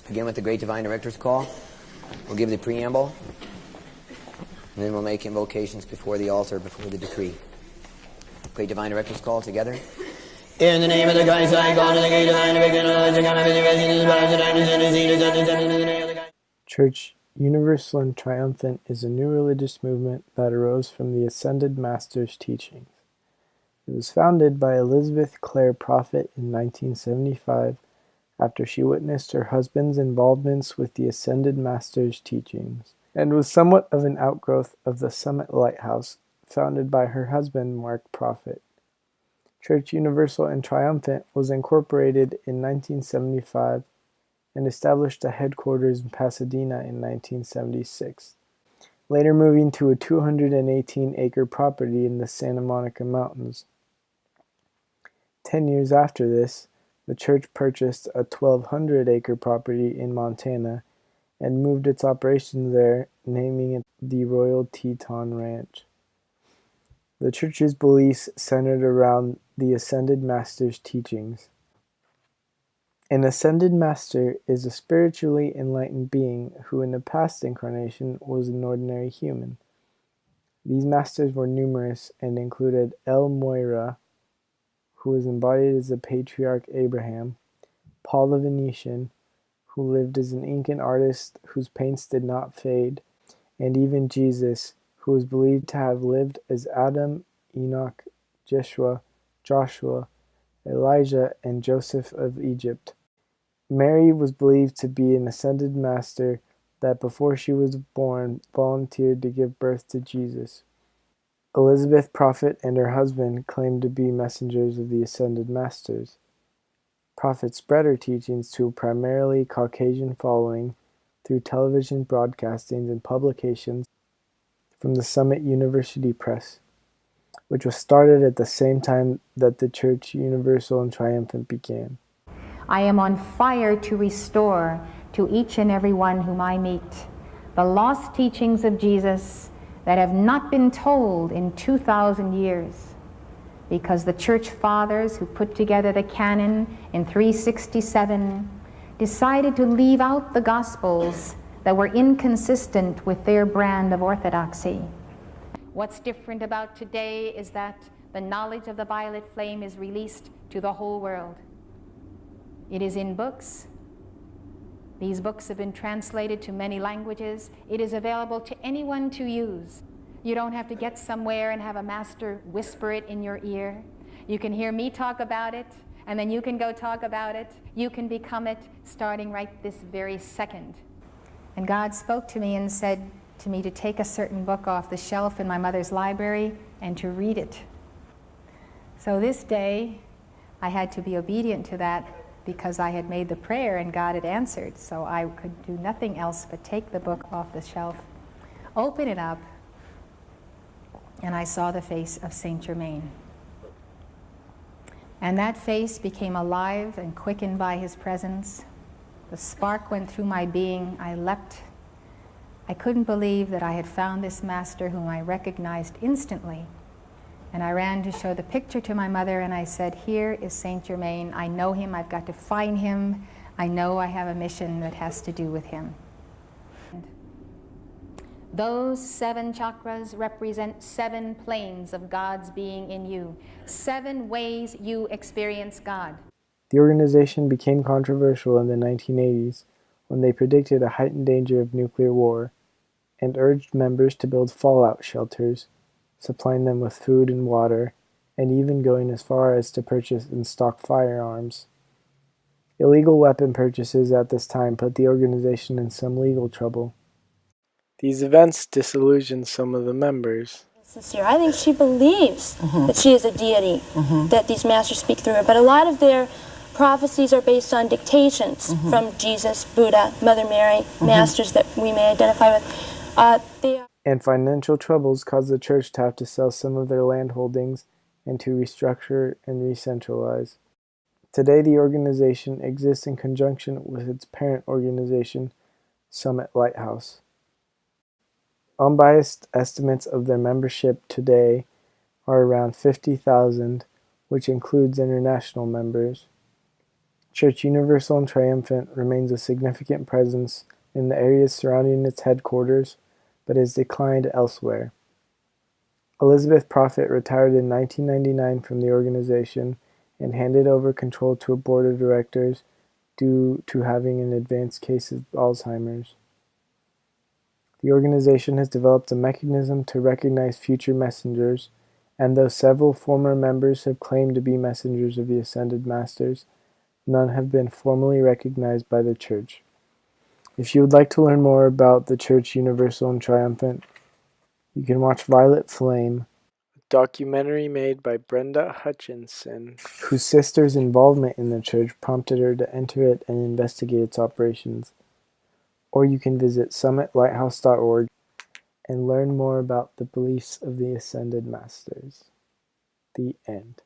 Begin with the Great Divine Director's Call. We'll give the preamble, and then we'll make invocations before the altar, before the decree. Great Divine Director's Call together. In the name of the Christ, I call to the Great Divine Director. Church Universal and Triumphant is a new religious movement that arose from the Ascended Master's teachings. It was founded by Elizabeth Clare Prophet in 1975 after she witnessed her husband's involvements with the Ascended Master's teachings, and was somewhat of an outgrowth of the Summit Lighthouse, founded by her husband Mark Prophet. Church Universal and Triumphant was incorporated in 1975 and established a headquarters in Pasadena in 1976, later moving to a 218-acre property in the Santa Monica Mountains. 10 years after this, the church purchased a 1,200-acre property in Montana and moved its operations there, naming it the Royal Teton Ranch. The church's beliefs centered around the Ascended Master's teachings. An Ascended Master is a spiritually enlightened being who in a past incarnation was an ordinary human. These masters were numerous and included El Moira, who was embodied as the patriarch Abraham, Paul the Venetian, who lived as an Incan artist whose paints did not fade, and even Jesus, who was believed to have lived as Adam, Enoch, Joshua, Elijah, and Joseph of Egypt. Mary was believed to be an Ascended Master that before she was born volunteered to give birth to Jesus. Elizabeth Prophet and her husband claimed to be messengers of the Ascended Masters. Prophet spread her teachings to a primarily Caucasian following through television broadcastings and publications from the Summit University Press, which was started at the same time that the Church Universal and Triumphant began. I am on fire to restore to each and every one whom I meet the lost teachings of Jesus that have not been told in 2,000 years, because the church fathers who put together the canon in 367 decided to leave out the Gospels that were inconsistent with their brand of orthodoxy. What's different about today is that the knowledge of the violet flame is released to the whole world. It is in books. These books have been translated to many languages. It is available to anyone to use. You don't have to get somewhere and have a master whisper it in your ear. You can hear me talk about it, and then you can go talk about it. You can become it starting right this very second. And God spoke to me and said to me to take a certain book off the shelf in my mother's library and to read it. So this day, I had to be obedient to that, because I had made the prayer and God had answered, so I could do nothing else but take the book off the shelf, open it up, and I saw the face of Saint Germain. And that face became alive and quickened by his presence. The spark went through my being. I leapt. I couldn't believe that I had found this master whom I recognized instantly. And I ran to show the picture to my mother, and I said, here is Saint Germain. I know him. I've got to find him. I know I have a mission that has to do with him. Those 7 chakras represent 7 planes of God's being in you, 7 ways you experience God. The organization became controversial in the 1980s when they predicted a heightened danger of nuclear war and urged members to build fallout shelters, supplying them with food and water, and even going as far as to purchase and stock firearms. Illegal weapon purchases at this time put the organization in some legal trouble. These events disillusioned some of the members. Sincere. I think she believes that she is a deity, that these masters speak through her, but a lot of their prophecies are based on dictations from Jesus, Buddha, Mother Mary, masters that we may identify with. And financial troubles caused the church to have to sell some of their land holdings and to restructure and re-centralize. Today, the organization exists in conjunction with its parent organization, Summit Lighthouse. Unbiased estimates of their membership today are around 50,000, which includes international members. Church Universal and Triumphant remains a significant presence in the areas surrounding its headquarters, but has declined elsewhere. Elizabeth Prophet retired in 1999 from the organization and handed over control to a board of directors due to having an advanced case of Alzheimer's. The organization has developed a mechanism to recognize future messengers, and though several former members have claimed to be messengers of the Ascended Masters, none have been formally recognized by the Church. If you would like to learn more about the Church Universal and Triumphant, you can watch Violet Flame, a documentary made by Brenda Hutchinson, whose sister's involvement in the church prompted her to enter it and investigate its operations. Or you can visit summitlighthouse.org and learn more about the beliefs of the Ascended Masters. The end.